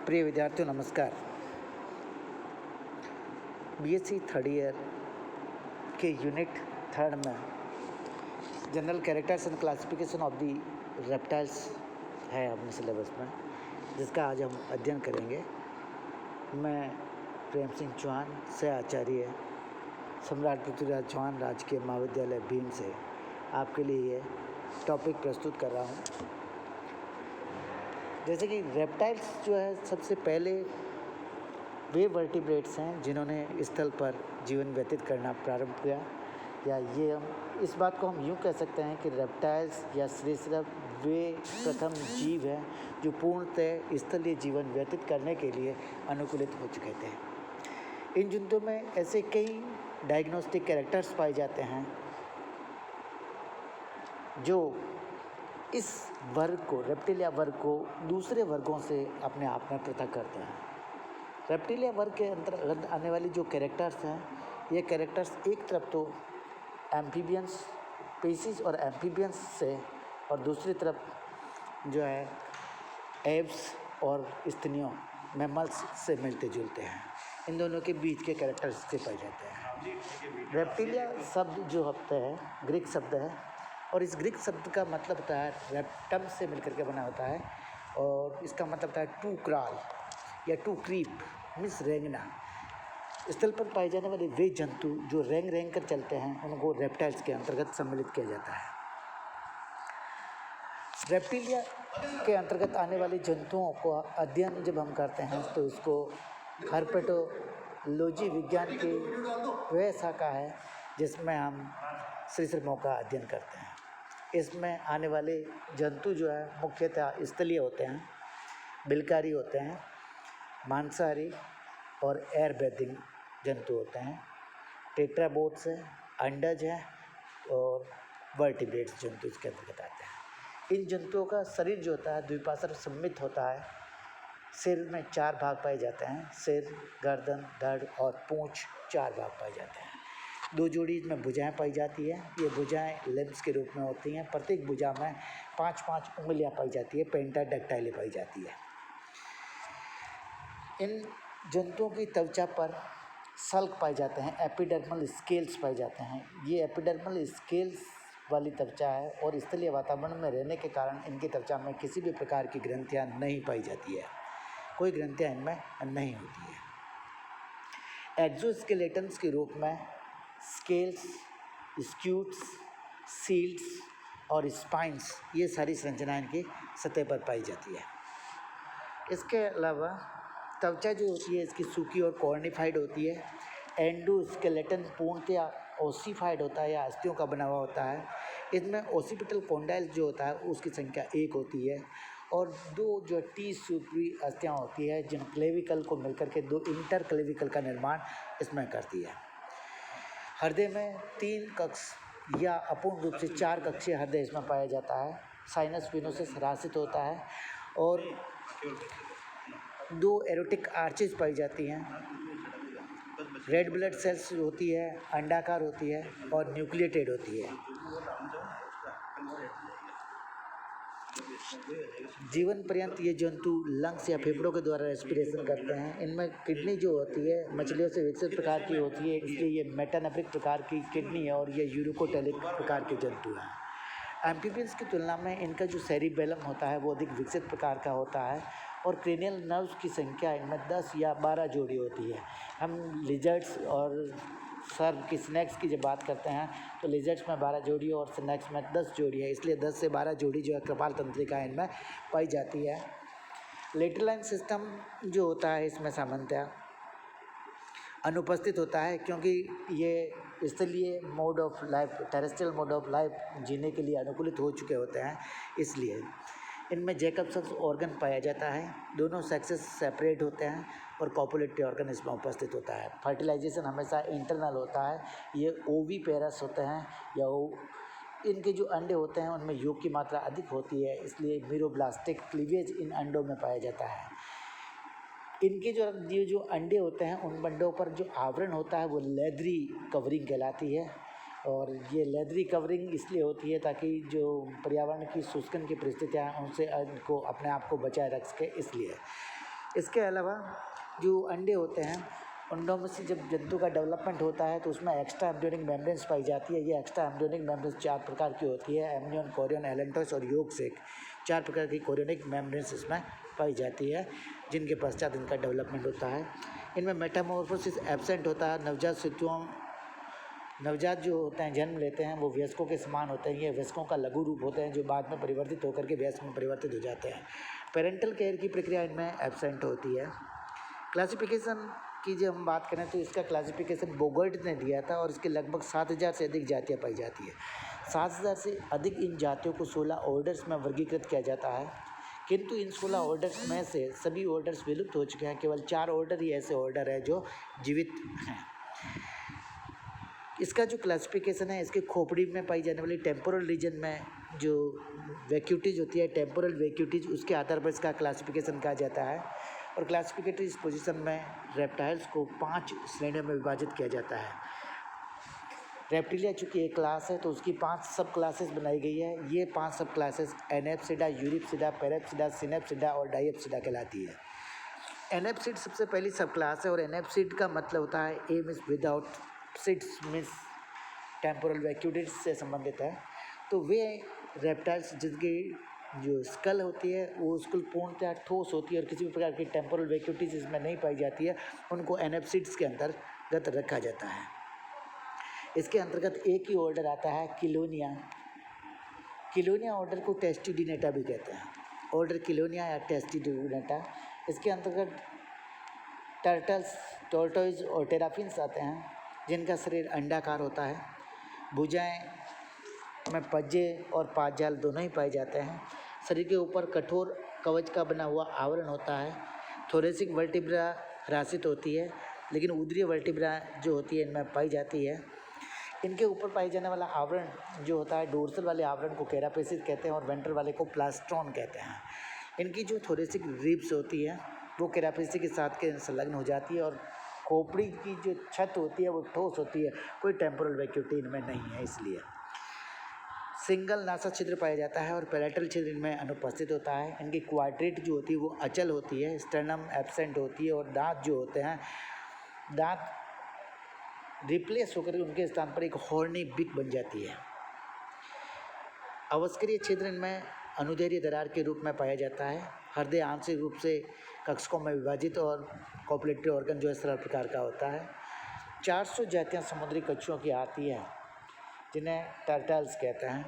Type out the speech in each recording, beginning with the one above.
प्रिय विद्यार्थियों नमस्कार। बीएससी थर्ड ईयर के यूनिट थर्ड में general characters and classification of the reptiles है अपने सिलेबस में, जिसका आज हम अध्ययन करेंगे। मैं प्रेम सिंह चौहान से आचार्य सम्राट पृथ्वीराज चौहान राजकीय महाविद्यालय भीम से आपके लिए ये टॉपिक प्रस्तुत कर रहा हूँ। जैसे कि रेप्टाइल्स जो है, सबसे पहले वे वर्टिब्रेट्स हैं जिन्होंने स्थल पर जीवन व्यतीत करना प्रारंभ किया, या ये हम इस बात को हम यूँ कह सकते हैं कि रेप्टाइल्स या सरीसृप वे प्रथम जीव हैं जो पूर्णतः स्थलीय जीवन व्यतीत करने के लिए अनुकूलित हो चुके थे। इन जंतुओं में ऐसे कई डायग्नोस्टिक कैरेक्टर्स पाए जाते हैं जो इस वर्ग को, रेप्टिलिया वर्ग को दूसरे वर्गों से अपने आप में पृथक करते हैं। रेप्टिलिया वर्ग के अंतर्गत आने वाली जो कैरेक्टर्स हैं, ये कैरेक्टर्स एक तरफ तो एम्फीबियंस स्पीसीज और एम्फीबियंस से, और दूसरी तरफ जो है एव्स और स्तनियों मैमल्स से मिलते जुलते हैं। इन दोनों के बीच के कैरेक्टर्स से पाए जाते हैं। रेप्टिलिया शब्द जो होता है ग्रीक शब्द है, और इस ग्रीक शब्द का मतलब होता है रेप्टम से मिलकर के बना होता है, और इसका मतलब होता है टू क्रॉल या टू क्रीप मीन्स रेंगना। स्थल पर पाए जाने वाले वे जंतु जो रेंग कर चलते हैं उनको रेप्टाइल्स के अंतर्गत सम्मिलित किया जाता है। रेप्टिलिया के अंतर्गत आने वाले जंतुओं का अध्ययन जब हम करते हैं तो इसको हर्पेटोलॉजी विज्ञान की वह शाखा है जिसमें हम सरीसृपों का अध्ययन करते हैं। इसमें आने वाले जंतु जो है मुख्यतः स्थलीय होते हैं, बिलकारी होते हैं, मांसाहारी और एयर ब्रीथिंग जंतु होते हैं। टेट्राबोट्स है, अंडज है और वर्टिब्रेट्स जंतु इसके अंतर्गत आते हैं। इन जंतुओं का शरीर जो होता है द्विपार्श्व सममित होता है। सिर में 4 भाग पाए जाते हैं, सिर, गर्दन, धड़ और पूंछ 4 भाग पाए जाते हैं। 2 जोड़ी में भुजाएं पाई जाती है। ये भुजाएं लिम्ब्स के रूप में होती हैं। प्रत्येक भुजा में 5-5 उंगलियां पाई जाती है, पेंटाडेक्टाइली पाई जाती है। इन जंतुओं की त्वचा पर सल्क पाए जाते हैं, एपिडर्मल स्केल्स पाए जाते हैं। ये एपिडर्मल स्केल्स वाली त्वचा है और स्थलीय वातावरण में रहने के कारण इनकी त्वचा में किसी भी प्रकार की ग्रंथियां नहीं पाई जाती है, कोई ग्रंथियां इनमें नहीं होती है। एक्सोस्केलेटन्स के रूप में स्केल्स, स्क्यूट्स, सील्स और स्पाइन्स, ये सारी संरचनाएं इनकी सतह पर पाई जाती है। इसके अलावा त्वचा जो होती है इसकी सूखी और कॉर्निफाइड होती है। एंडोस्केलेटन पूर्णतया ओसिफाइड होता है या अस्थियों का बना हुआ होता है। इसमें ओसिपिटल कॉन्डाइल जो होता है उसकी संख्या 1 होती है, और 2 जो टी सुपरी अस्थियाँ होती है जिन क्लेविकल को मिलकर के 2 इंटर क्लेविकल का निर्माण इसमें करती है। हृदय में 3 कक्ष या अपूर्ण रूप से 4 कक्षीय हृदय इसमें पाया जाता है। साइनस विनोसिस ह्रासित होता है और 2 एरोटिक आर्चेज पाई जाती हैं। रेड ब्लड सेल्स होती है, अंडाकार होती है और न्यूक्लिएटेड होती है। जीवन पर्यंत ये जंतु लंग्स या फेफड़ों के द्वारा रेस्पिरेशन करते हैं। इनमें किडनी जो होती है मछलियों से विकसित प्रकार की होती है, इसलिए ये मेटानेफ्रिक प्रकार की किडनी है और ये यूरोकोटेलिक प्रकार के जंतु हैं। एम्फीबियंस की तुलना में इनका जो सेरिबेलम होता है वो अधिक विकसित प्रकार का होता है, और क्रेनियल नर्व्स की संख्या इनमें 10 या 12 जोड़ी होती है। हम लिजर्ड्स और सर्व की स्नैक्स की जब बात करते हैं तो लिजर्ड्स में 12 जोड़ी और स्नैक्स में 10 जोड़ी है, इसलिए 10 से 12 जोड़ी जो है कपाल तंत्रिका इनमें पाई जाती है। लेटरलाइन सिस्टम जो होता है इसमें सामान्यतः अनुपस्थित होता है, क्योंकि ये स्थलीय mode of life, terrestrial mode of life जीने के लिए अनुकूलित हो चुके होते हैं। इसलिए इनमें जैकबसन्स ऑर्गन पाया जाता है। दोनों सेक्सेस सेपरेट होते हैं और कॉपुलेटरी ऑर्गन इसमें उपस्थित होता है। फर्टिलाइजेशन हमेशा इंटरनल होता है। ये ओवीपेरस होते हैं या इनके जो अंडे होते हैं उनमें योग की मात्रा अधिक होती है, इसलिए मीरोब्लास्टिक क्लीवेज इन अंडों में पाया जाता है। इनके जो अंडे होते हैं उन अंडों पर जो आवरण होता है वो लेदरी कवरिंग कहलाती है, और ये लेदरी कवरिंग इसलिए होती है ताकि जो पर्यावरण की शुष्कन की परिस्थितियाँ हैं उनसे इनको अपने आप को बचाए रख सके। इसलिए इसके अलावा जो अंडे होते हैं, अंडों में से जब जंतु का डेवलपमेंट होता है तो उसमें एक्स्ट्रा एम्ब्रियोनिक मेम्ब्रेन्स पाई जाती है। ये एक्स्ट्रा एम्ब्रियोनिक मेम्ब्रेन्स 4 प्रकार की होती है, एमनियन, कोरियन, एलेंटोस और योग सेक। 4 प्रकार की कोरियोनिक मेम्ब्रेन्स इसमें पाई जाती है, जिनके पश्चात इनका डेवलपमेंट होता है। इनमें मेटामॉर्फोसिस एब्सेंट होता है। नवजात जो होते हैं, जन्म लेते हैं, वो वयस्कों के समान होते हैं। ये वयस्कों का लघु रूप होते हैं जो बाद में परिवर्तित होकर के वयस्क में परिवर्तित हो जाते हैं। पेरेंटल केयर की प्रक्रिया इनमें एब्सेंट होती है। क्लासिफिकेशन की जब हम बात करें तो इसका क्लासिफिकेशन बोगर्ट ने दिया था और इसके लगभग 7000 से अधिक जातियाँ पाई जाती है। 7000 से अधिक इन जातियों को 16 ऑर्डर्स में वर्गीकृत किया जाता है, किंतु इन 16 ऑर्डर्स में से सभी ऑर्डर्स विलुप्त हो चुके हैं। केवल 4 ऑर्डर ही ऐसे ऑर्डर है जो जीवित हैं। इसका जो क्लासिफिकेशन है, इसके खोपड़ी में पाई जाने वाली टेम्पोरल रीजन में जो वैक्यूटीज होती है, टेम्पोरल वैक्यूटीज, उसके आधार पर इसका क्लासिफिकेशन कहा जाता है। और क्लासिफिकेटरी पोजीशन में रेप्टाइल्स को 5 श्रेणियों में विभाजित किया जाता है। रेप्टिलिया चूँकि एक क्लास है तो उसकी 5 सब क्लासेस बनाई गई है। ये 5 सब क्लासेस एनेप्सिडा, यूरिप्सिडा, पैरेप्सिडा, सिनेप्सिडा और डाइएप्सिडा कहलाती है। एनेप्सिड सबसे पहली सब क्लास है और एनेप्सिड का मतलब होता है एम इज विदाउट सिड्स मीन्स टेम्पोरल वैक्यूटिज से संबंधित है। तो वे रेप्टाइल्स जिनकी जो स्कल होती है वो स्कल पूर्णतः ठोस होती है और किसी भी प्रकार की टेम्पोरल वैक्यूटिज इसमें नहीं पाई जाती है, उनको एनेप्सिड्स के अंतर्गत रखा जाता है। इसके अंतर्गत एक ही ऑर्डर आता है किलोनिया। किलोनिया ऑर्डर को टेस्टिडिनेटा भी कहते हैं। ऑर्डर किलोनिया या टेस्टिडिनेटा। इसके अंतर्गत टर्टल्स, टोर्टोइज और टेराफिन्स आते हैं, जिनका शरीर अंडाकार होता है। भुजाएं में पज्जे और पादजाल दोनों ही पाए जाते हैं। शरीर के ऊपर कठोर कवच का बना हुआ आवरण होता है। थोरेसिक वर्टिब्रा ह्रासित होती है, लेकिन उदरीय वर्टिब्रा जो होती है इनमें पाई जाती है। इनके ऊपर पाए जाने वाला आवरण जो होता है, डोर्सल वाले आवरण को कैरापेसिस कहते हैं और वेंट्रल वाले को प्लास्ट्रॉन कहते हैं। इनकी जो थोरेसिक रिब्स होती है वो कैरापेसिस के साथ के संलग्न हो जाती है और खोपड़ी की जो छत होती है वो ठोस होती है, कोई टेम्पोरल वैक्यूटी इनमें नहीं है। इसलिए सिंगल नासा छिद्र पाया जाता है और पैलेटल छिद्र इनमें अनुपस्थित होता है। इनकी क्वाड्रेट जो होती है वो अचल होती है। स्टर्नम एब्सेंट होती है और दांत जो होते हैं, दांत रिप्लेस होकर उनके स्थान पर एक हॉर्नी बिक बन जाती है। अवस्करीय छिद्र इनमें अनुदैर्घ्य दरार के रूप में पाया जाता है। हृदय आंशिक रूप से कक्षकों में विभाजित और कॉपुलेटरी ऑर्गन जो है सरल प्रकार का होता है। 400 जातियाँ समुद्री कछुओं की आती है, जिन्हें टर्टल्स कहते हैं।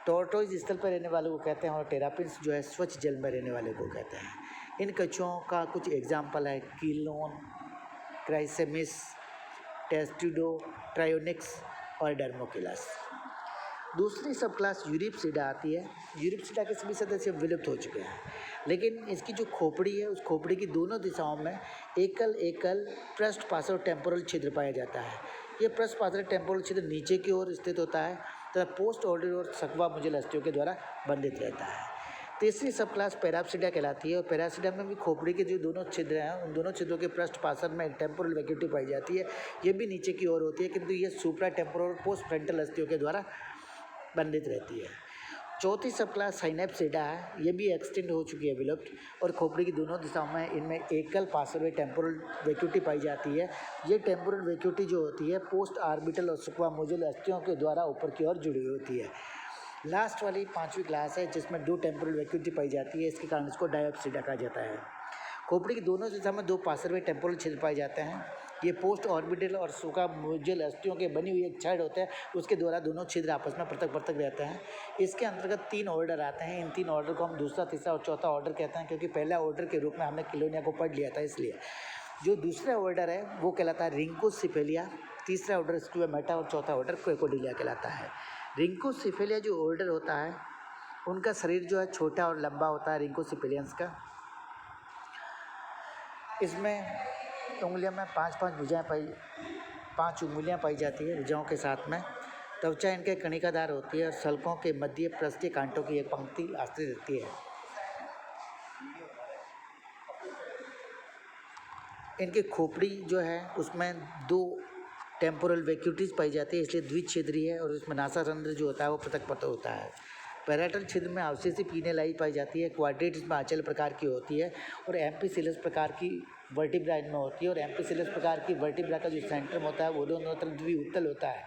टोर्टोइज स्थल पर रहने वाले को कहते हैं और टेरापिन्स जो है स्वच्छ जल में रहने वाले को कहते हैं। इन कछुओं का कुछ एग्जाम्पल है कीलोन, क्राइसेमिस, टेस्टिडो, ट्रायोनिक्स और डर्मोकिलस। दूसरी सब क्लास यूरिप्सिडा आती है। यूरिप्सिडा के सभी सदस्य विलुप्त हो चुके हैं, लेकिन इसकी जो खोपड़ी है उस खोपड़ी की दोनों दिशाओं में एकल पृष्ठ पार्श्व टेम्पोरल छिद्र पाया जाता है। ये पृष्ठ पार्श्व टेम्पोरल छिद्र नीचे की ओर स्थित होता है तथा पोस्ट ऑर्डर और सक्वा मुजल अस्थियों के द्वारा बंधित रहता है। तीसरी सब क्लास पैराप्सिडा कहलाती है और पैराप्सिडा में भी खोपड़ी के जो दोनों छिद्र हैं उन दोनों छिद्रों के पृष्ठ पार्श्व में टेम्पोरल वैक्यूटी पाई जाती है। ये भी नीचे की ओर होती है, किंतु ये सुप्रा टेम्पोरल और पोस्ट फ्रंटल अस्थियों के द्वारा बंधित रहती है। चौथी सब क्लास साइनेप्सिडा है। ये भी एक्सटेंड हो चुकी है, विलुप्त, और खोपड़ी की दोनों दिशाओं में इनमें एकल पार्श्व टेम्पोरल वैक्यूटी पाई जाती है। ये टेम्पोरल वैक्यूटी जो होती है पोस्ट आर्बिटल और सुक्वा मोजुल अस्थियों के द्वारा ऊपर की ओर जुड़ी होती है। लास्ट वाली 5वीं क्लास है जिसमें 2 टेम्पोरल वैक्यूटी पाई जाती है, इसके कारण इसको डायोप्सिडा कहा जाता है। खोपड़ी की दोनों दिशा में 2 पार्श्व टेम्पोरल छिद्र पाए जाते हैं। ये पोस्ट ऑर्बिटल और सुका मोजुल अस्थियों के बनी हुई एक छड़ होते हैं, उसके द्वारा दोनों छिद्र आपस में पृथक पृथक रहते हैं। इसके अंतर्गत 3 ऑर्डर आते हैं। इन 3 ऑर्डर को हम दूसरा, तीसरा और चौथा ऑर्डर कहते हैं, क्योंकि पहला ऑर्डर के रूप में हमने किलोनिया को पढ़ लिया था। इसलिए जो दूसरा ऑर्डर है वो कहलाता है रिंकोसिफेलिया, तीसरा ऑर्डर स्क्यूमेटा और चौथा ऑर्डर क्रोकोडिलिया कहलाता है। रिंकोसिफेलिया जो ऑर्डर होता है उनका शरीर जो है छोटा और लंबा होता है, रिंकोसिफेलियंस का। इसमें उंगलियों में 5 उंगलियां पाई जाती है भुजाओं के साथ में। त्वचा इनके कणिकादार होती है और सल्कों के मध्य पृष्ठीय कांटों की एक पंक्ति आश्रित रहती है। इनकी खोपड़ी जो है उसमें 2 टेम्पोरल वैक्यूटीज पाई जाती है, इसलिए द्विच्छेद्रीय है और उसमें नासारंध्र जो होता है वो पृथक पृथक होता है। पैराटल छिद्र में अवशेषी पीने लाई पाई जाती है। क्वाड्रेट्स में आंचल प्रकार की होती है और एम्फिसिलस प्रकार की वर्टिब्रा इनमें होती है। और एम्फिसिलस प्रकार की वर्टिब्रा का जो सेंट्रम होता है वो दोनों तरफ द्विउत्तल होता है।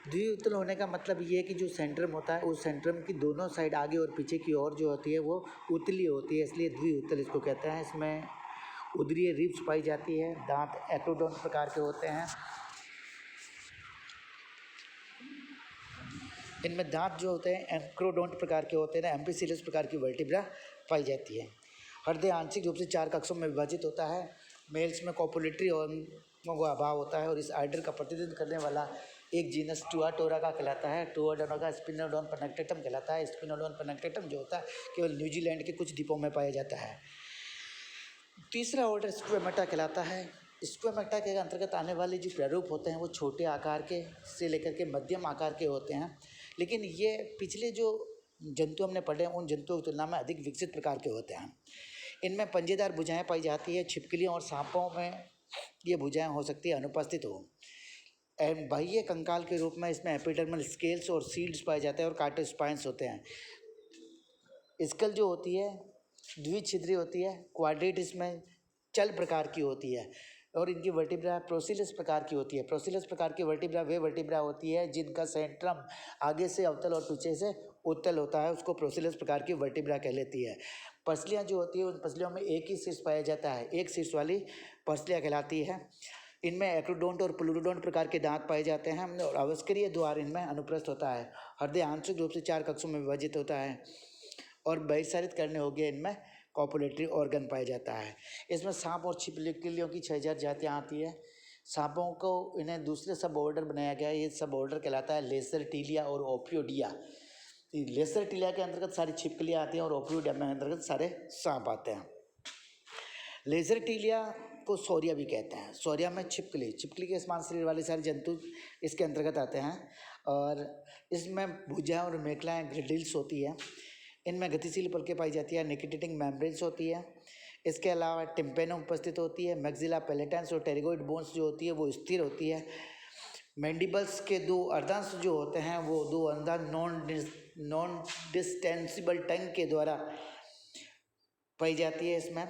द्विउत्तल होने का मतलब ये है कि जो सेंट्रम होता है उस सेंट्रम की दोनों साइड आगे और पीछे की ओर जो होती है वो उतली होती है, इसलिए द्विउत्तल इसको कहते हैं। इसमें उदरीय रिब्स पाई जाती है। दांत एक्रोडोंट प्रकार के होते हैं। इनमें दांत जो होते हैं एक्रोडोंट प्रकार के होते हैं। एम्फिसिलस प्रकार की वर्टिब्रा पाई जाती है। हृदय आंशिक रूप से 4 कक्षों में विभाजित होता है। मेल्स में कॉपुलेटरी अंगों का अभाव होता है और इस आर्डर का प्रतिनिधित्व करने वाला एक जीनस टुआटोरा का कहलाता है। टुआटोरा का स्पिनोडोन पेनेक्टेटम कहलाता है। स्पिनोडोन पेनेक्टेटम जो होता है केवल न्यूजीलैंड के कुछ द्वीपों में पाया जाता है। तीसरा ऑर्डर स्क्वेमेटा कहलाता है। स्क्वेमेटा के अंतर्गत आने वाले जो प्रारूप होते हैं वो छोटे आकार के से लेकर के मध्यम आकार के होते हैं, लेकिन ये पिछले जो जंतु हमने पढ़े हैं उन जंतुओं की तुलना में अधिक विकसित प्रकार के होते हैं। इनमें पंजेदार भुजाएं पाई जाती है। छिपकलियों और सांपों में ये भुजाएं हो सकती है अनुपस्थित हो। बाह्य कंकाल के रूप में इसमें एपिडर्मल स्केल्स और सील्ड्स पाए जाते हैं और कार्टोस्पाइन्स होते हैं। स्कल जो होती है द्विछिद्री होती है। क्वाड्रेट इसमें चल प्रकार की होती है और इनकी वर्टिब्रा प्रोसिलस प्रकार की होती है। प्रोसिलस प्रकार की वर्टिब्रा वे वर्टिब्रा होती है जिनका सेंट्रम आगे से अवतल और पीछे से उत्तल होता है, उसको प्रोसिलस प्रकार की वर्टिब्रा कह लेती है। पसलियाँ जो होती है उन पसलियों में एक ही शीर्ष पाया जाता है, एक शीर्ष वाली पसलियाँ कहलाती है। इनमें एक्रोडोंट और प्लूरोडोंट प्रकार के दांत पाए जाते हैं और अवस्करीय द्वार इनमें अनुप्रस्थ होता है। हृदय आंशिक रूप से 4 कक्षों में विभाजित होता है और बहिर्सारित करने हो गए इनमें कॉपुलेटरी ऑर्गन पाया जाता है। इसमें सांप और छिपकलियों की 6000 जातियाँ आती है। सांपों को इन्हें दूसरे सब ऑर्डर बनाया गया है। ये सब ऑर्डर कहलाता है लेसरटीलिया और ओपियोडिया। लेसरटीलिया के अंतर्गत सारी छिपकलियाँ आती हैं और ओपियोडिया में अंतर्गत सारे सांप आते हैं। लेसरटीलिया को सौरिया भी कहते हैं। सौरिया में छिपकली के समान शरीर वाले सारे जंतु इसके अंतर्गत आते हैं और इसमें भुजाएं और मेखलाएँ ग्रिडिल्स होती है। इनमें गतिशील पलकें पाई जाती है। निकिटेटिंग मेम्ब्रेन्स होती है। इसके अलावा टिम्पेनम उपस्थित होती है। मैक्सिला पैलेटेंस और टेरिगोइड बोन्स जो होती है वो स्थिर होती है। मैंडिबल्स के 2 अर्धांश जो होते हैं वो 2 अर्धांश नॉन डिस्टेंसिबल टंग के द्वारा पाई जाती है। इसमें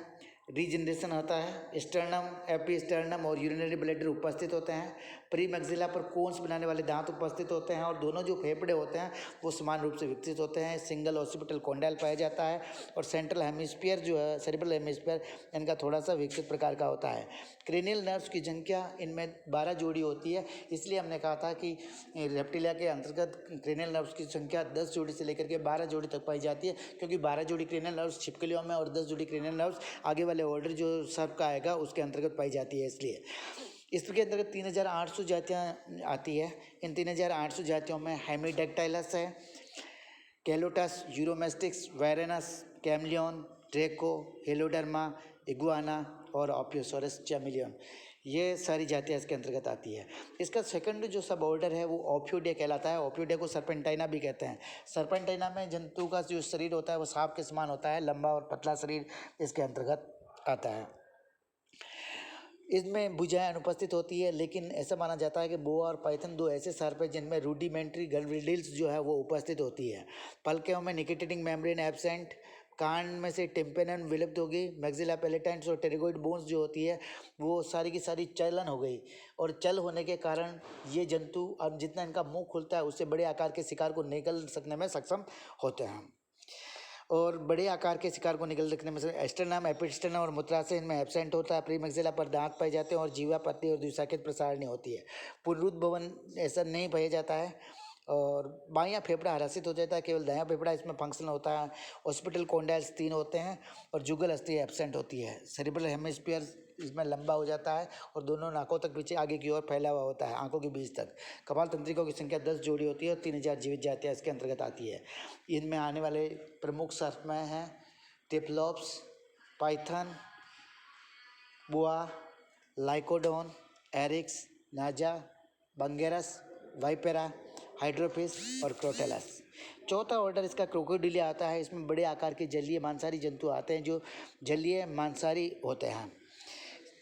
रीजनरेशन होता है। स्टर्नम, एपीस्टर्नम और यूरिनरी ब्लैडर उपस्थित होते हैं। प्री मैक्सिला पर कोन्स बनाने वाले दांत उपस्थित होते हैं और दोनों जो फेफड़े होते हैं वो समान रूप से विकसित होते हैं। सिंगल ऑसिपिटल कॉन्डाइल पाया जाता है और सेंट्रल हेमिस्फीयर जो है सेरिब्रल हेमिस्फीयर इनका थोड़ा सा विकसित प्रकार का होता है। क्रेनियल नर्व्स की संख्या इनमें 12 जोड़ी होती है, इसलिए हमने कहा था कि रेप्टिलिया के अंतर्गत क्रेनियल नर्व्स की संख्या 10 जोड़ी से लेकर के 12 जोड़ी तक पाई जाती है, क्योंकि 12 जोड़ी क्रेनियल नर्व्स छिपकलियों में और 10 जोड़ी क्रेनियल नर्व्स आगे वाले ऑर्डर जो सर्प का आएगा उसके अंतर्गत पाई जाती है। इसलिए इसके अंतर्गत 3800 जातियाँ आती है। इन 3800 जातियों में हेमिडेक्टाइलस है, कैलोटस, यूरोमेस्टिक्स, वायरेनस, कैमलियन, ड्रेको, हेलोडर्मा, इगुआना और ओपियोसोरस चैमिलियन, ये सारी जातियाँ इसके अंतर्गत आती है। इसका सेकंड जो सब ऑर्डर है वो ओपियोडिया कहलाता है। ओपियोडिया को सर्पेंटाइना भी कहते हैं। सर्पेंटाइना में जंतु का जो शरीर होता है वो सांप के समान होता है, लंबा और पतला शरीर इसके अंतर्गत आता है। इसमें भुजाएं अनुपस्थित होती है, लेकिन ऐसा माना जाता है कि बोआ और पाइथन 2 ऐसे सर्प हैं जिनमें रूडिमेंट्री ग्रिडिल्स जो है वो उपस्थित होती है। पलकों में निकिटेटिंग मेम्ब्रेन एब्सेंट। कान में से टिम्पेनम विलुप्त हो गई। मैक्सिला पैलेटेंस और टेरिगोइड बोन्स जो होती है वो सारी की सारी चलन हो गई और चल होने के कारण ये जंतु अब जितना इनका मुंह खुलता है उससे बड़े आकार के शिकार को निगल सकने में सक्षम होते हैं और बड़े आकार के शिकार को निगल रखने में से एस्टर्नम, एपिस्टर्नम और मूत्राशय इनमें एब्सेंट होता है। प्री मैक्सिला पर दांत पाए जाते हैं और जीवा पतली और द्विशाखित प्रसारणी होती है। पुनरुद्भवन ऐसा नहीं पाया जाता है और बायां फेफड़ा हरासित हो जाता है, केवल दायां फेफड़ा इसमें फंक्शनल होता है। हॉस्पिटल कॉन्डाइल्स 3 होते हैं और जुगल अस्थि एब्सेंट होती है। सेरिब्रल हेमिस्फीयर इसमें लंबा हो जाता है और दोनों नाकों तक पीछे आगे की ओर फैला हुआ होता है, आंखों के बीच तक। कपाल तंत्रिकाओं की संख्या 10 जोड़ी होती है और 3000 जीवित जातियाँ इसके अंतर्गत आती है। इनमें आने वाले प्रमुख सर्प में हैं टिप्लोप्स, पाइथन, बुआ, लाइकोडोन, एरिक्स, नाजा, बंगेरस, वाइपेरा, हाइड्रोफिस और क्रोटेलस। चौथा ऑर्डर इसका क्रोकोडिलिया आता है। इसमें बड़े आकार के जलीय मांसाहारी जंतु आते हैं जो जलीय मांसाहारी होते हैं।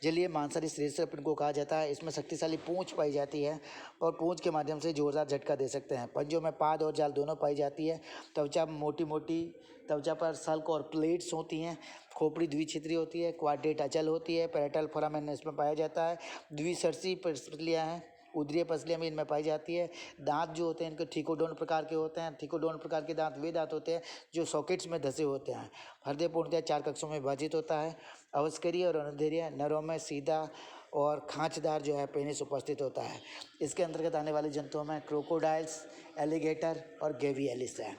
जलीय मांसाहारी सरीसृप इनको कहा जाता है। इसमें शक्तिशाली पूंछ पाई जाती है और पूंछ के माध्यम से जोरदार झटका दे सकते हैं। पंजों में पाद और जाल दोनों पाई जाती है। त्वचा मोटी मोटी, त्वचा पर सल्क और प्लेट्स होती हैं। खोपड़ी द्विक्षेत्रीय होती है। क्वाड्रेट अचल होती है। पैराइटल फोरामेन इसमें पाया जाता है। द्विसरसी पसलियाँ हैं, उदरीय पसलियाँ भी इनमें पाई जाती है। दांत जो होते हैं इनके ट्रिकोडोन प्रकार के होते हैं। ट्रिकोडोन प्रकार के दांत वे दांत होते हैं जो सॉकेट्स में धसे होते हैं। हृदय पूर्णतः 4 कक्षों में विभाजित होता है। अवस्करीय और अनुदैर्घ्य नरों में सीधा और खांचदार जो है पेनिस उपस्थित होता है। इसके अंतर्गत आने वाले जंतुओं में क्रोकोडाइल्स, एलिगेटर और गेवियलिस है।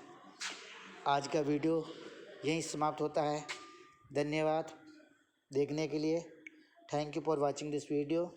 आज का वीडियो यहीं समाप्त होता है। धन्यवाद देखने के लिए। Thank you for watching this video.